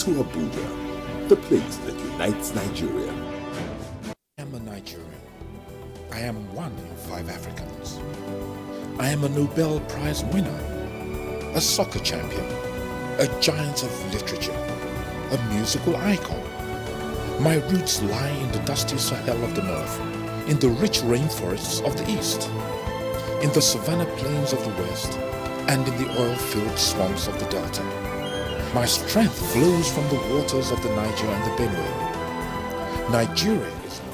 to Abuja, the place that unites Nigeria. I am a Nigerian. I am 1 in 5 Africans. I am a Nobel Prize winner, a soccer champion, a giant of literature, a musical icon. My roots lie in the dusty Sahel of the north, in the rich rainforests of the east, in the savanna plains of the west, and in the oil-filled swamps of the delta. My strength flows from the waters of the Niger and the Benue. Nigeria is not.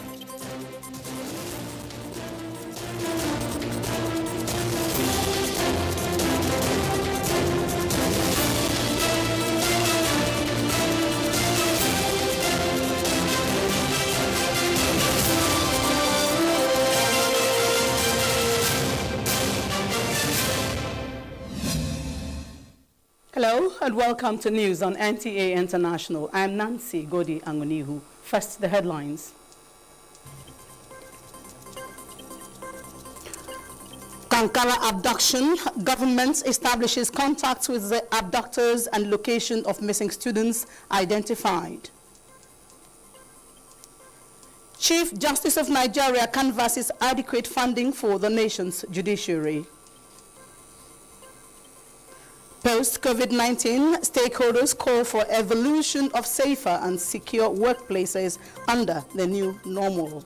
Hello and welcome to news on NTA International. I'm Nancy Godi Angonihu. First, the headlines. Kankara abduction. Government establishes contacts with the abductors and location of missing students identified. Chief Justice of Nigeria canvasses adequate funding for the nation's judiciary. Post-COVID-19, stakeholders call for evolution of safer and secure workplaces under the new normal.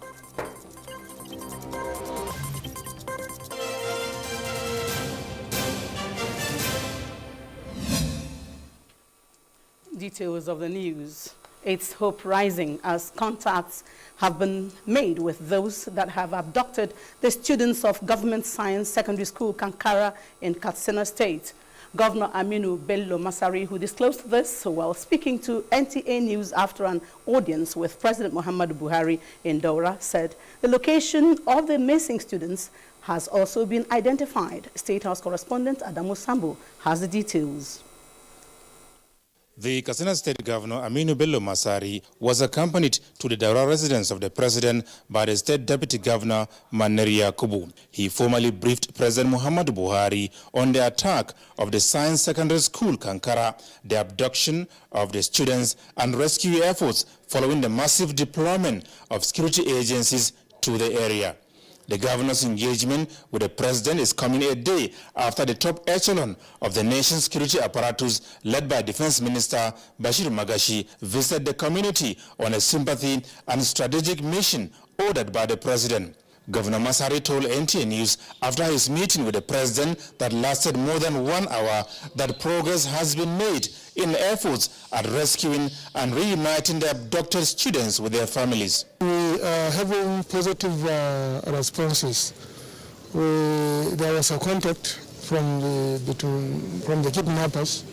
Details of the news. It's hope rising as contacts have been made with those that have abducted the students of Government Science Secondary School Kankara in Katsina State. Governor Aminu Bello Masari, who disclosed this while speaking to NTA News after an audience with President Muhammadu Buhari in Daura, said the location of the missing students has also been identified. State House correspondent Adamu Sambu has the details. The Katsina State Governor Aminu Bello Masari was accompanied to the Daura residence of the President by the State Deputy Governor Maneria Kubu. He formally briefed President Muhammadu Buhari on the attack of the Science Secondary School Kankara, the abduction of the students and rescue efforts following the massive deployment of security agencies to the area. The governor's engagement with the president is coming a day after the top echelon of the nation's security apparatus, led by Defense Minister Bashir Magashi, visited the community on a sympathy and strategic mission ordered by the president. Governor Masari told NTA News after his meeting with the president that lasted more than 1 hour that progress has been made in efforts at rescuing and reuniting the abducted students with their families. We are having positive responses. There was a contact from the kidnappers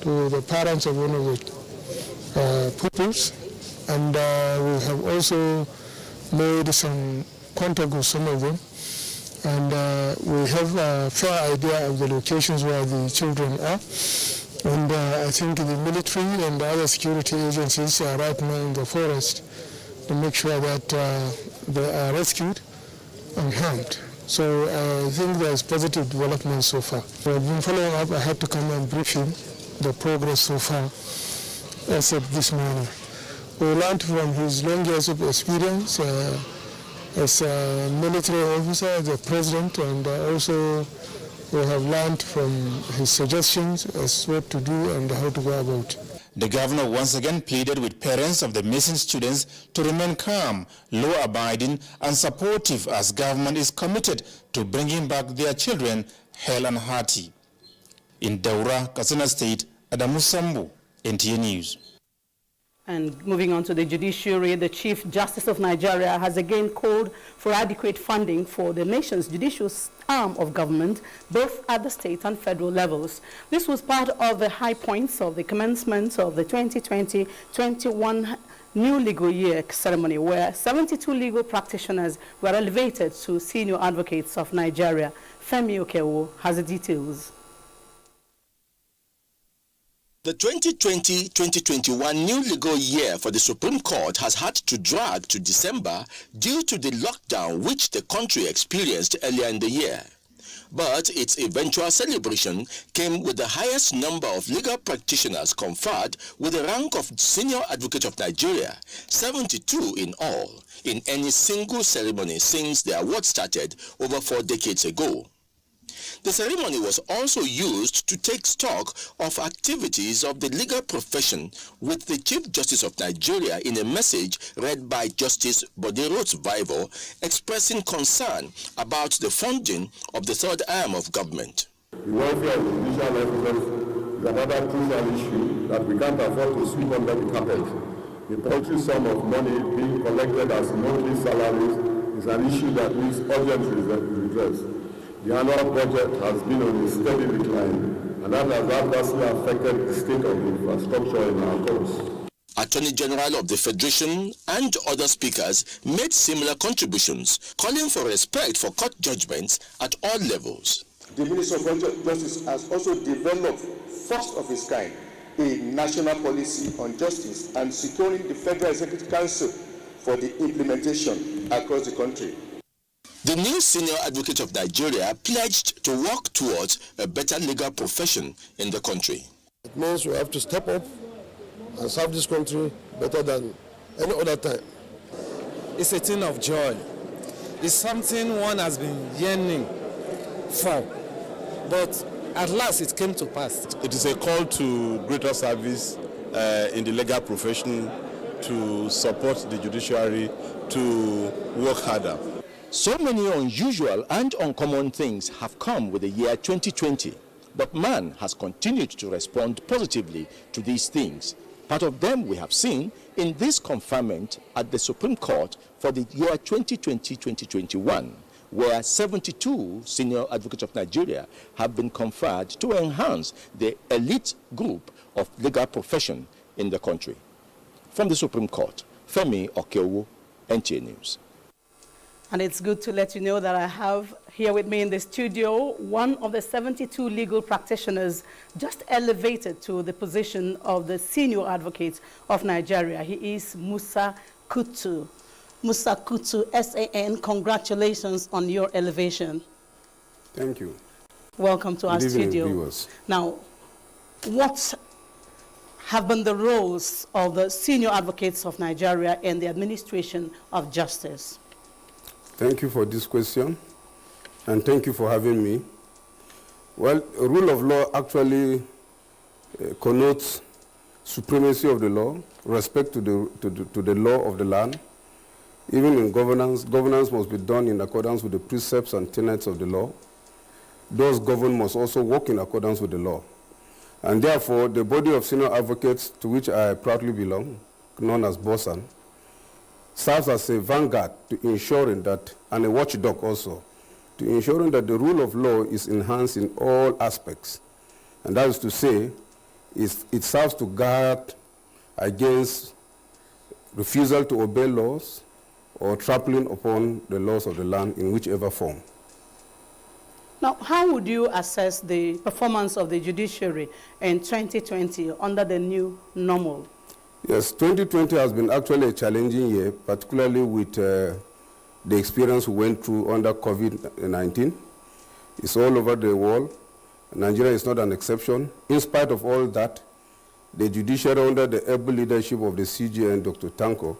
to the parents of one of the pupils, and we have also made some contact with some of them, and we have a fair idea of the locations where the children are, and I think the military and the other security agencies are right now in the forest to make sure that they are rescued and helped. So I think there is positive development so far. We've been following up. I had to come and brief him the progress so far as of this morning. We learned from his long years of experience as a military officer, the president, and also we have learned from his suggestions as what to do and how to go about. The governor once again pleaded with parents of the missing students to remain calm, law-abiding, and supportive as government is committed to bringing back their children hale and hearty. In Daura, Katsina State, Adamu Sambu, NTA News. And moving on to the judiciary, the Chief Justice of Nigeria has again called for adequate funding for the nation's judicial arm of government, both at the state and federal levels. This was part of the high points of the commencement of the 2020-21 new legal year ceremony, where 72 legal practitioners were elevated to senior advocates of Nigeria. Femi Okewo has the details. The 2020-2021 new legal year for the Supreme Court has had to drag to December due to the lockdown which the country experienced earlier in the year. but its eventual celebration came with the highest number of legal practitioners conferred with the rank of Senior Advocate of Nigeria, 72 in all, in any single ceremony since the award started over 4 decades ago. The ceremony was also used to take stock of activities of the legal profession, with the Chief Justice of Nigeria in a message read by Justice Bodiro's Bible expressing concern about the funding of the third arm of government. The welfare of the judicial officers is another crucial issue that we can't afford to sweep under the carpet. The paltry sum of money being collected as monthly salaries is an issue that needs urgent redress. The annual budget has been on a steady decline, and that has adversely affected the state of the infrastructure in our courts. Attorney General of the Federation and other speakers made similar contributions, calling for respect for court judgments at all levels. The Ministry of Justice has also developed, first of its kind, a national policy on justice and securing the Federal Executive Council for the implementation across the country. The new Senior Advocate of Nigeria pledged to work towards a better legal profession in the country. It means we have to step up and serve this country better than any other time. It's a thing of joy. It's something one has been yearning for, but at last it came to pass. It is a call to greater service in the legal profession, to support the judiciary, to work harder. So many unusual and uncommon things have come with the year 2020, but man has continued to respond positively to these things. Part of them we have seen in this conferment at the Supreme Court for the year 2020-2021, where 72 Senior Advocates of Nigeria have been conferred to enhance the elite group of legal profession in the country. From the Supreme Court, Femi Okeowo, NTA News. And it's good to let you know that I have here with me in the studio one of the 72 legal practitioners just elevated to the position of the Senior Advocate of Nigeria. He is Musa Kutu. Musa Kutu, SAN, congratulations on your elevation. Thank you. Welcome to our studio. Viewers. Now, what have been the roles of the Senior Advocates of Nigeria in the administration of justice? Thank you for this question, and thank you for having me. Well, rule of law actually connotes supremacy of the law, respect to the law of the land. Even in governance, governance must be done in accordance with the precepts and tenets of the law. Those governed must also work in accordance with the law. And therefore, the body of senior advocates, to which I proudly belong, known as BOSAN, serves as a vanguard to ensuring that, and a watchdog also, to ensuring that the rule of law is enhanced in all aspects. And that is to say, it serves to guard against refusal to obey laws or trampling upon the laws of the land in whichever form. Now, how would you assess the performance of the judiciary in 2020 under the new normal? Yes, 2020 has been actually a challenging year, particularly with the experience we went through under COVID-19. It's all over the world. Nigeria is not an exception. In spite of all that, the judiciary, under the able leadership of the CJN, Dr. Tanko,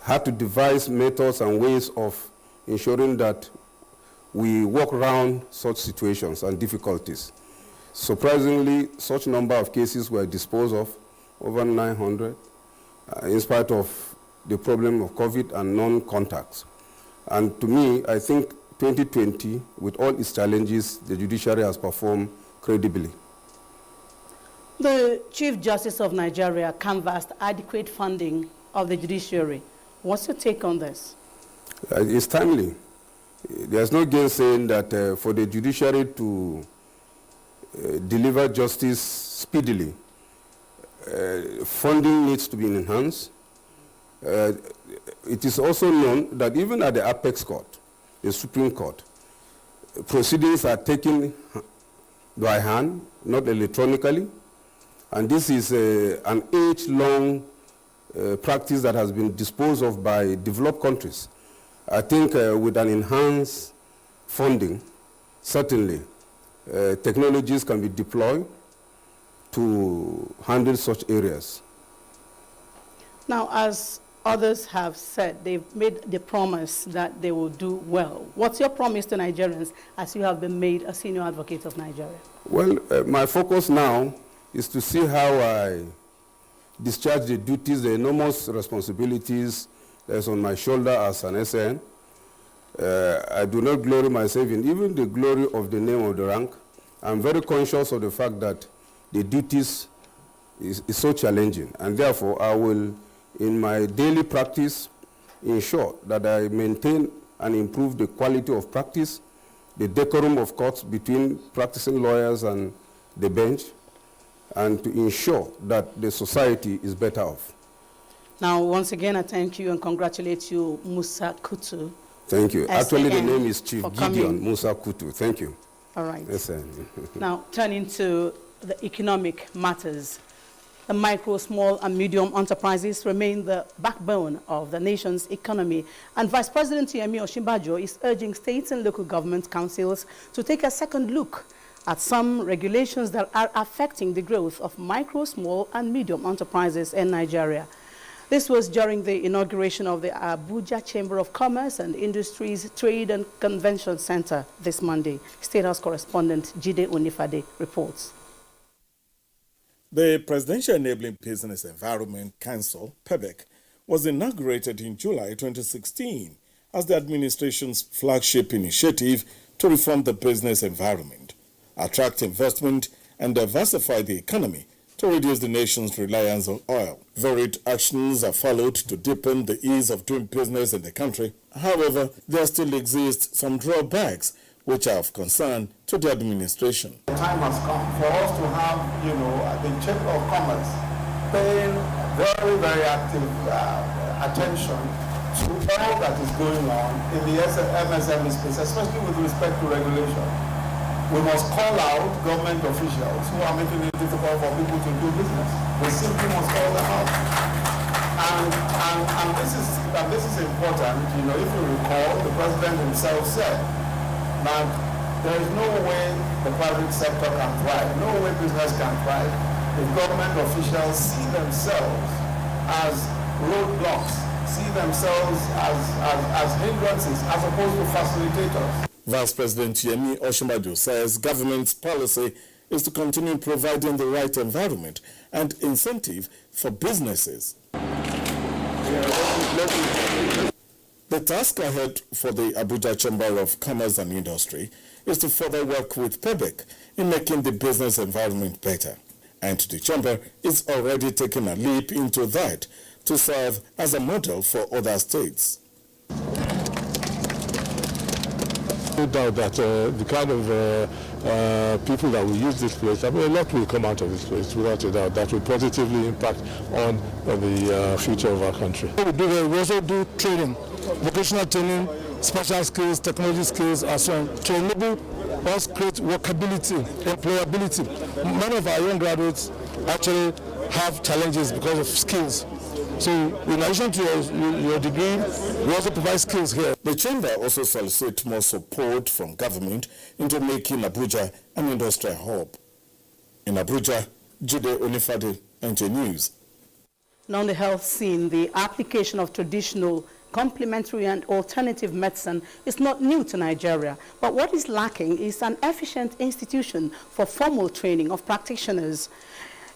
had to devise methods and ways of ensuring that we work around such situations and difficulties. Surprisingly, such number of cases were disposed of, over 900, in spite of the problem of COVID and non-contacts. And to me, I think 2020, with all its challenges, the judiciary has performed credibly. The Chief Justice of Nigeria canvassed adequate funding of the judiciary. What's your take on this? It's timely. There's no gainsaying that for the judiciary to deliver justice speedily, funding needs to be enhanced. It is also known that even at the apex court, the Supreme Court, proceedings are taken by hand, not electronically, and this is an age-long practice that has been disposed of by developed countries. I think with an enhanced funding, certainly technologies can be deployed to handle such areas. Now, as others have said, they've made the promise that they will do well. What's your promise to Nigerians as you have been made a senior advocate of Nigeria? Well, my focus now is to see how I discharge the duties, the enormous responsibilities that's on my shoulder as an SN. I do not glory myself in even the glory of the name of the rank. I'm very conscious of the fact that the duties is so challenging, and therefore I will, in my daily practice, ensure that I maintain and improve the quality of practice, the decorum of courts between practicing lawyers and the bench, and to ensure that the society is better off. Now, once again, I thank you and congratulate you, Musa Kutu. Thank you. Actually, the name is Chief Gideon Musa Kutu. Thank you. All right. Now, turning to the economic matters. The micro, small, and medium enterprises remain the backbone of the nation's economy, and Vice President Yemi Osinbajo is urging states and local government councils to take a second look at some regulations that are affecting the growth of micro, small, and medium enterprises in Nigeria. This was during the inauguration of the Abuja Chamber of Commerce and Industries Trade and Convention Center this Monday. State House correspondent Jide Onifade reports. The Presidential Enabling Business Environment Council, PEBEC, was inaugurated in July 2016 as the administration's flagship initiative to reform the business environment, attract investment, and diversify the economy to reduce the nation's reliance on oil. Varied actions are followed to deepen the ease of doing business in the country. However, there still exist some drawbacks which are of concern to the administration. The time has come for us to have, the Chamber of Commerce paying very, very active attention to all that is going on in the MSME space, especially with respect to regulation. We must call out government officials who are making it difficult for people to do business. We simply must call them out. And this is important. If you recall, the president himself said that there is no way the private sector can thrive, no way business can thrive if government officials see themselves as roadblocks, see themselves as hindrances as opposed to facilitators. Vice President Yemi Osinbajo says government's policy is to continue providing the right environment and incentive for businesses. The task ahead for the Abuja Chamber of Commerce and Industry is to further work with PEBEC in making the business environment better. And the Chamber is already taking a leap into that to serve as a model for other states. No doubt that the kind of people that will use this place, a lot will come out of this place without a doubt that will positively impact on the future of our country. We also do training, vocational training, special skills, technology skills, and so on, to enable us create workability, employability. Many of our young graduates actually have challenges because of skills. So in addition to your degree, we also provide skills here. The Chamber also solicits more support from government into making Abuja an industrial hub. In Abuja, Jide Onifade, NTA News. Now on the health scene, the application of traditional, complementary and alternative medicine is not new to Nigeria, but what is lacking is an efficient institution for formal training of practitioners.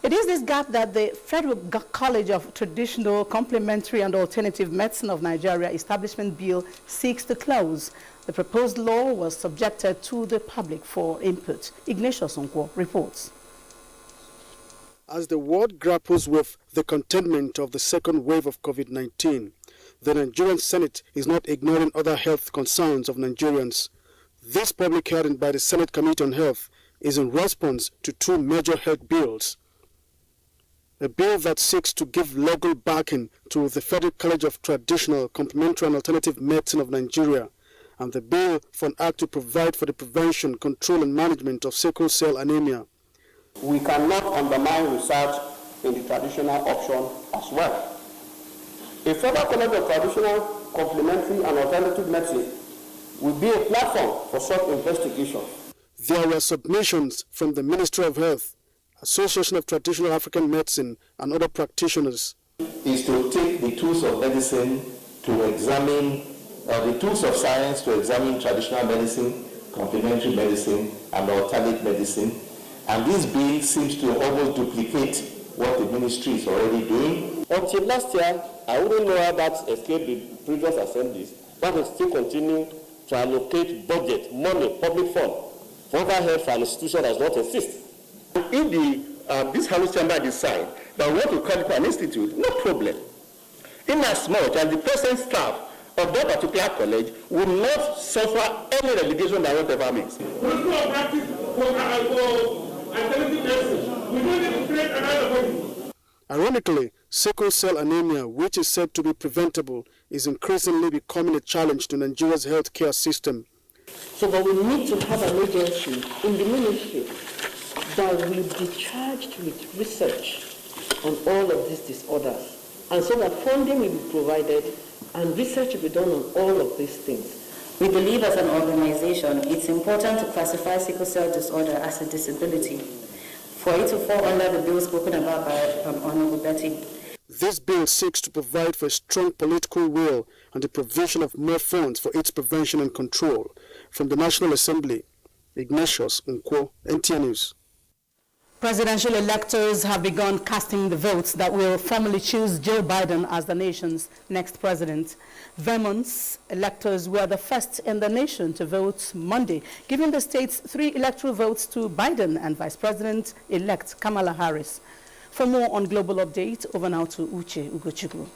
It is this gap that the Federal College of Traditional, Complementary and Alternative Medicine of Nigeria Establishment Bill seeks to close. The proposed law was subjected to the public for input. Ignatius Onkwo reports. As the world grapples with the containment of the second wave of COVID-19, the Nigerian Senate is not ignoring other health concerns of Nigerians. This public hearing by the Senate Committee on Health is in response to two major health bills. A bill that seeks to give legal backing to the Federal College of Traditional, Complementary and Alternative Medicine of Nigeria, and the bill for an act to provide for the prevention, control and management of sickle cell anemia. We cannot undermine research in the traditional option as well. A Federal College of Traditional, Complementary and Alternative Medicine will be a platform for such investigation. There were submissions from the Ministry of Health, Association of Traditional African Medicine, and other practitioners. Is to take the tools of medicine to examine, the tools of science to examine traditional medicine, complementary medicine, and alternate medicine. And this bill seems to almost duplicate what the ministry is already doing. Until last year, I wouldn't know how that escaped the previous assemblies, but we still continue to allocate budget, money, public fund for overhead for an institution that does not exist. If this House chamber decide that we want to come to an institute, no problem. Inasmuch as the present staff of that particular college will not suffer any relegation by whatever means. Ironically, sickle cell anemia, which is said to be preventable, is increasingly becoming a challenge to Nigeria's healthcare system. So that we need to have an agency in the ministry that will be charged with research on all of these disorders, and so that funding will be provided and research will be done on all of these things. We believe as an organization it's important to classify sickle cell disorder as a disability for it to fall under the bill spoken about by Honorable Betty. This bill seeks to provide for a strong political will and the provision of more funds for its prevention and control. From the National Assembly, Ignatius Nkwo, NTA News. Presidential electors have begun casting the votes that will formally choose Joe Biden as the nation's next president. Vermont's electors were the first in the nation to vote Monday, giving the state's 3 electoral votes to Biden and Vice President-elect Kamala Harris. For more on Global Update, over now to Uche Ugochukwu.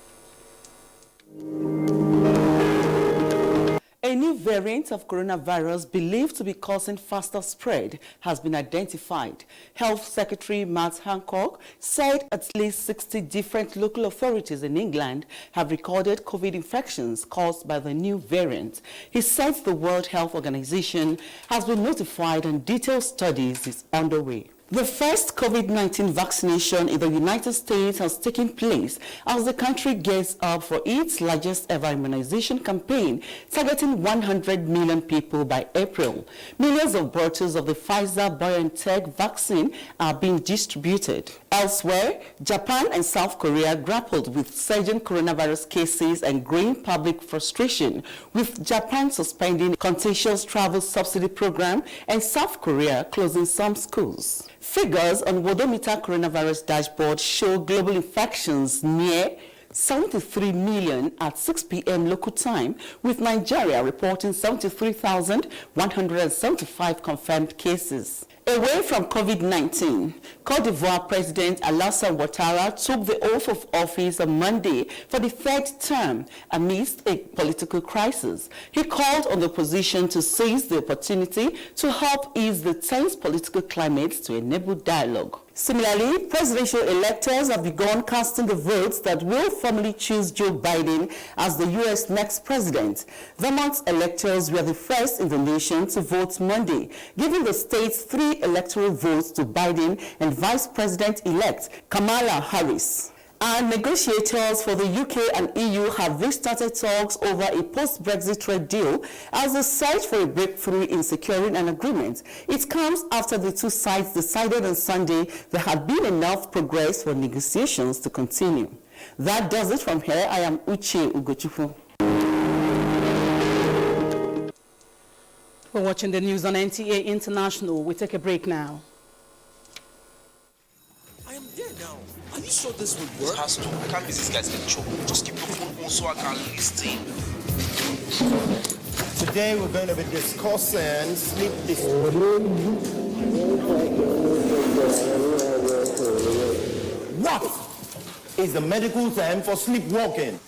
A new variant of coronavirus believed to be causing faster spread has been identified. Health Secretary Matt Hancock said at least 60 different local authorities in England have recorded COVID infections caused by the new variant. He said the World Health Organization has been notified and detailed studies is underway. The first COVID-19 vaccination in the United States has taken place as the country gears up for its largest ever immunization campaign, targeting 100 million people by April. Millions of bottles of the Pfizer-BioNTech vaccine are being distributed. Elsewhere, Japan and South Korea grappled with surging coronavirus cases and growing public frustration, with Japan suspending contagious travel subsidy program and South Korea closing some schools. Figures on Worldometer coronavirus dashboard show global infections near 73 million at 6 p.m. local time, with Nigeria reporting 73,175 confirmed cases. Away from COVID-19, Cote d'Ivoire President Alassane Ouattara took the oath of office on Monday for the 3rd term amidst a political crisis. He called on the opposition to seize the opportunity to help ease the tense political climate to enable dialogue. Similarly, presidential electors have begun casting the votes that will formally choose Joe Biden as the U.S. next president. Vermont's electors were the first in the nation to vote Monday, giving the state's 3 electoral votes to Biden and Vice President-elect Kamala Harris. And negotiators for the UK and EU have restarted talks over a post-Brexit trade deal as they search for a breakthrough in securing an agreement. It comes after the two sides decided on Sunday there had been enough progress for negotiations to continue. That does it from here. I am Uche Ugochukwu. We're watching the news on NTA International. We take a break now. I am there now. Are you sure this will work? It has to. I can't miss this guy's lecture. Just keep your phone on so I can listen. Today we're going to be discussing sleep disorder. What is the medical term for sleepwalking?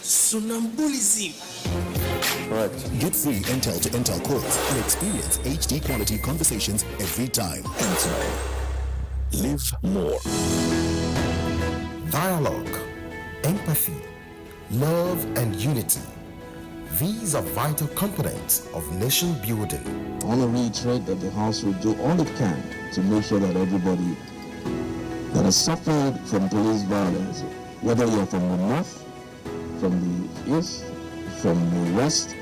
Somnambulism. Right. Get free Intel to Intel quotes and experience HD quality conversations every time. Intel. Live more. Dialogue, empathy, love, and unity. These are vital components of nation building. I want to reiterate that the House will do all it can to make sure that everybody that has suffered from police violence, whether you're from the north, from the east, from the west,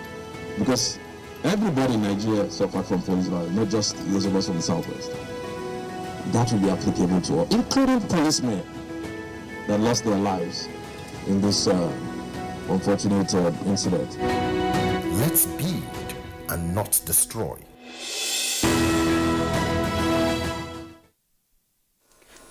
Because everybody in Nigeria suffered from police violence, not just those of us from the southwest. That will be applicable to all, including policemen that lost their lives in this unfortunate incident. Let's build and not destroy.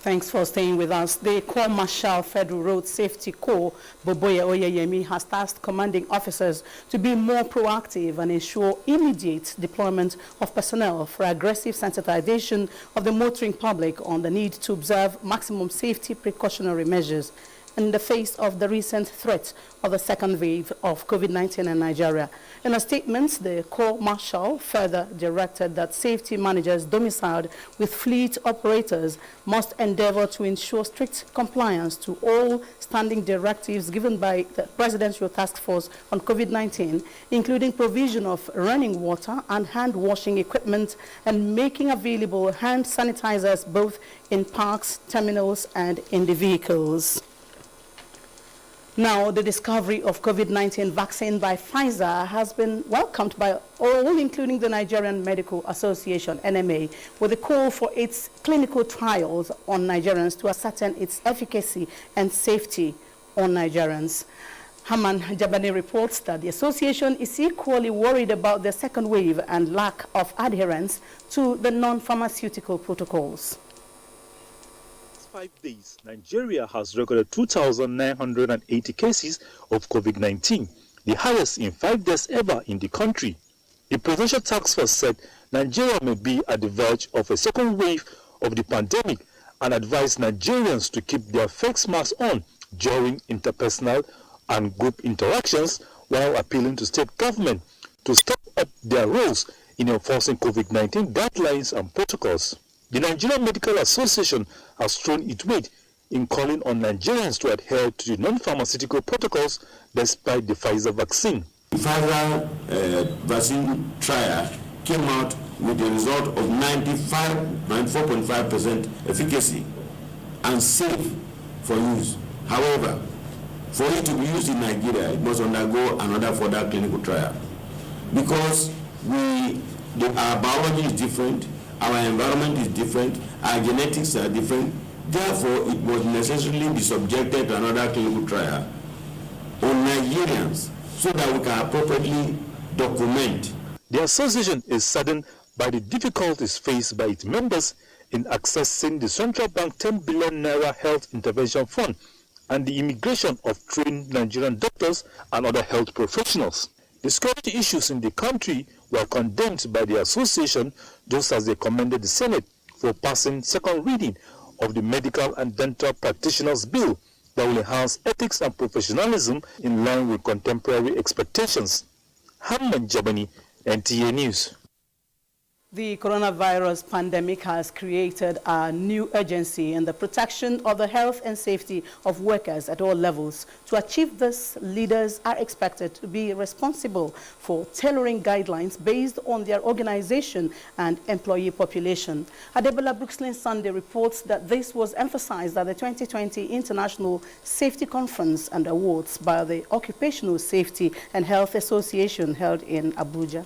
Thanks for staying with us. The Corps Marshal Federal Road Safety Corps, Boboye Oyeyemi, has tasked commanding officers to be more proactive and ensure immediate deployment of personnel for aggressive sensitization of the motoring public on the need to observe maximum safety precautionary measures in the face of the recent threat of the second wave of COVID-19 in Nigeria. In a statement, the Corps Marshal further directed that safety managers domiciled with fleet operators must endeavor to ensure strict compliance to all standing directives given by the Presidential Task Force on COVID-19, including provision of running water and hand-washing equipment and making available hand sanitizers both in parks, terminals, and in the vehicles. Now, the discovery of COVID-19 vaccine by Pfizer has been welcomed by all, including the Nigerian Medical Association, NMA, with a call for its clinical trials on Nigerians to ascertain its efficacy and safety on Nigerians. Haman Jabani reports that the association is equally worried about the second wave and lack of adherence to the non-pharmaceutical protocols. 5 days, Nigeria has recorded 2,980 cases of COVID-19, the highest in 5 days ever in the country. The Presidential Task Force said Nigeria may be at the verge of a second wave of the pandemic and advised Nigerians to keep their face masks on during interpersonal and group interactions while appealing to state government to step up their roles in enforcing COVID-19 guidelines and protocols. The Nigerian Medical Association has thrown its weight in calling on Nigerians to adhere to the non-pharmaceutical protocols despite the Pfizer vaccine. The Pfizer vaccine trial came out with a result of 94.5% efficacy and safe for use. However, for it to be used in Nigeria, it must undergo another further clinical trial because our biology is different. Our environment is different, our genetics are different, therefore it must necessarily be subjected to another clinical trial on Nigerians so that we can appropriately document. The association is saddened by the difficulties faced by its members in accessing the Central Bank 10 billion naira health intervention fund and the immigration of trained Nigerian doctors and other health professionals. The security issues in the country were condemned by the association, just as they commended the Senate for passing second reading of the Medical and Dental Practitioners Bill that will enhance ethics and professionalism in line with contemporary expectations. Hamman Jabani, NTA News. The coronavirus pandemic has created a new urgency in the protection of the health and safety of workers at all levels. To achieve this, leaders are expected to be responsible for tailoring guidelines based on their organization and employee population. Adebola Brookslyn Sunday reports that this was emphasized at the 2020 International Safety Conference and Awards by the Occupational Safety and Health Association held in Abuja.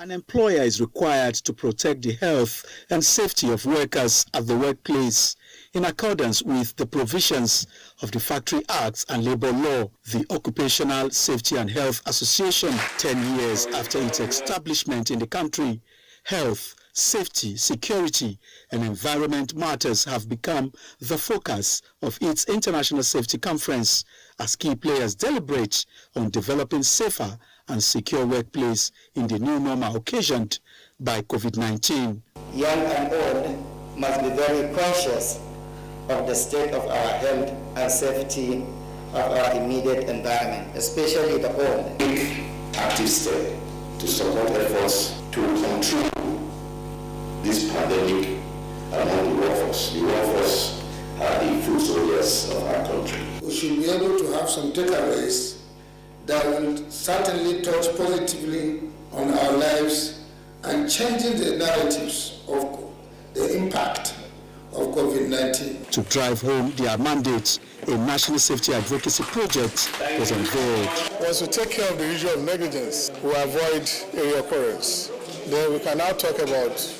An employer is required to protect the health and safety of workers at the workplace in accordance with the provisions of the Factory Acts and Labor Law. The Occupational Safety and Health Association, 10 years after its establishment in the country, health, safety, security, and environment matters have become the focus of its International Safety Conference as key players deliberate on developing safer and secure workplace in the new normal occasioned by COVID-19. Young and old must be very conscious of the state of our health and safety of our immediate environment, especially the old. Take active step to support efforts to control this pandemic among the workforce. The workforce are the food soldiers of our country. We should be able to have some takeaways that will certainly touch positively on our lives and changing the narratives of the impact of COVID-19. To drive home their mandates, a national safety advocacy project was unveiled. Once we take care of the issue of negligence, we avoid a occurrence. Then we can now talk about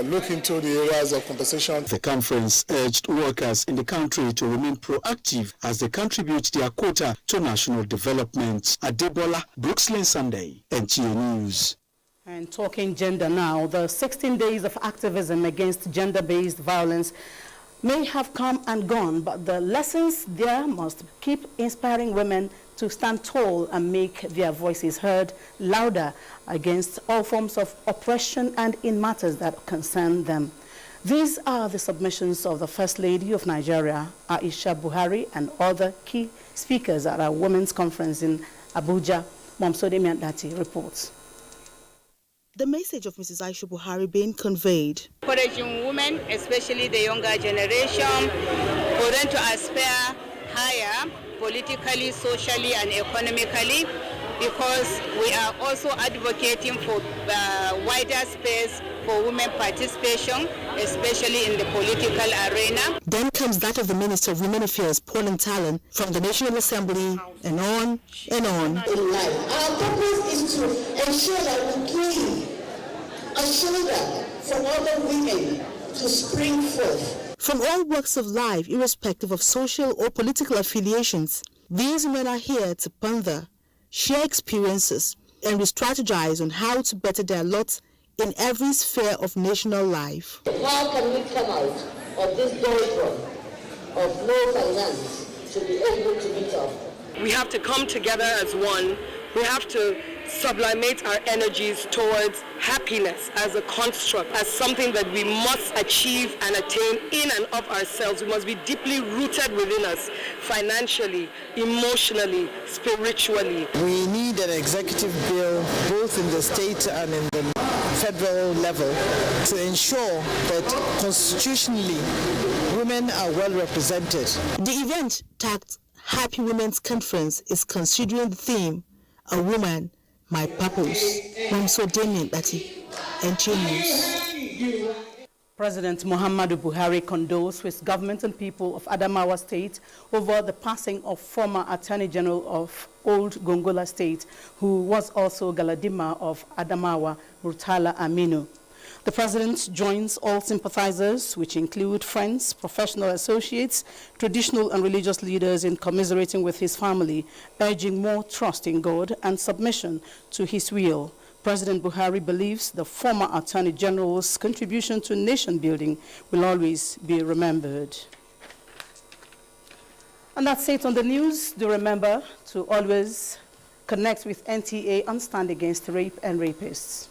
look into the areas of compensation. The conference urged workers in the country to remain proactive as they contribute their quota to national development. Adebola, Brooklyn Sunday, NTA News. And talking gender now, the 16 days of activism against gender-based violence may have come and gone, but the lessons there must keep inspiring women to stand tall and make their voices heard louder against all forms of oppression and in matters that concern them. These are the submissions of the First Lady of Nigeria, Aisha Buhari, and other key speakers at our Women's Conference in Abuja. Momsode Miandati reports. The message of Mrs. Aisha Buhari being conveyed. Encouraging women, especially the younger generation, for them to aspire higher politically, socially, and economically, because we are also advocating for wider space for women participation, especially in the political arena. Then comes that of the Minister of Women Affairs, Paul Talon, from the National Assembly, and on and on. In life, our purpose is to ensure that we give a shoulder for other women to spring forth. From all walks of life, irrespective of social or political affiliations, these women are here to ponder, share experiences, and re-strategize on how to better their lot in every sphere of national life. How can we come out of this doldrum of no finance to be able to meet up? We have to come together as one. We have to sublimate our energies towards happiness as a construct, as something that we must achieve and attain in and of ourselves. We must be deeply rooted within us, financially, emotionally, spiritually. We need an executive bill, both in the state and in the federal level, to ensure that constitutionally women are well represented. The event, tagged Happy Women's Conference, is considering the theme, A Woman, My Purpose. NTA News. President Muhammadu Buhari condoles with government and people of Adamawa State over the passing of former Attorney General of Old Gongola State, who was also Galadima of Adamawa, Murtala Aminu. The president joins all sympathizers, which include friends, professional associates, traditional and religious leaders, in commiserating with his family, urging more trust in God and submission to his will. President Buhari believes the former Attorney General's contribution to nation building will always be remembered. And that's it on the news. Do remember to always connect with NTA and stand against rape and rapists.